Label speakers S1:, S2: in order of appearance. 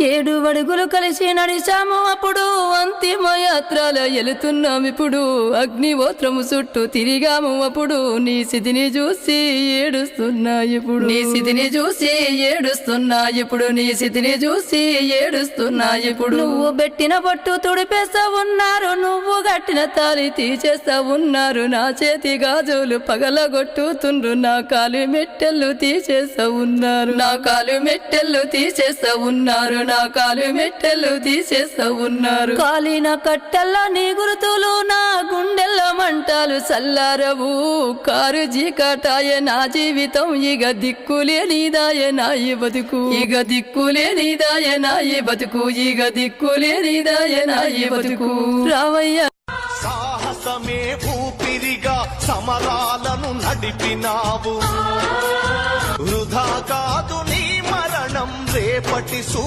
S1: 7 అడుగులు కలిసి నడిచాము అప్పుడు, అంతిమ యాత్రలో వెళుతున్నాం ఇప్పుడు. అగ్నిహోత్రము చుట్టూ తిరిగాము అప్పుడు, నీ స్థితిని చూసి ఏడుస్తున్నా ఇప్పుడు. నీ స్థితిని చూసి ఏడుస్తున్నా ఇప్పుడు. నీ స్థితిని చూసి ఏడుస్తున్నా ఇప్పుడు. నువ్వు పెట్టిన బొట్టు తుడిపేస్తా ఉన్నారు, నువ్వు కట్టిన తాళి తీసేస్తా ఉన్నారు. నా చేతి గాజులు పగలగొట్టుతుండ్రు, నా కాలు మెట్టెళ్ళు తీసేస్తా ఉన్నారు. నా కాలు మెట్టెళ్ళు తీసేస్తా ఉన్నారు. నా కాలు మెట్టెళ్ళు తీసేస్తా ఉన్నారు. కాలిన కట్టెల్ల నీ గుర్తులు, నా గుండెల్లో మంటలు చల్లారవు. కారు జీకటాయ నా జీవితం, ఇక దిక్కులే నీదాయ నా ఈ బతుకు. ఇక దిక్కులే నీదాయ నా ఈ బతుకు. ఇక దిక్కులే నీదాయ నా ఈ బతుకు. రావయ్య
S2: సాహసమే ఊపిరిగా సమరాలను నడిపినావు. వృధా కాదు నీ మరణం, రేపటి సూర్య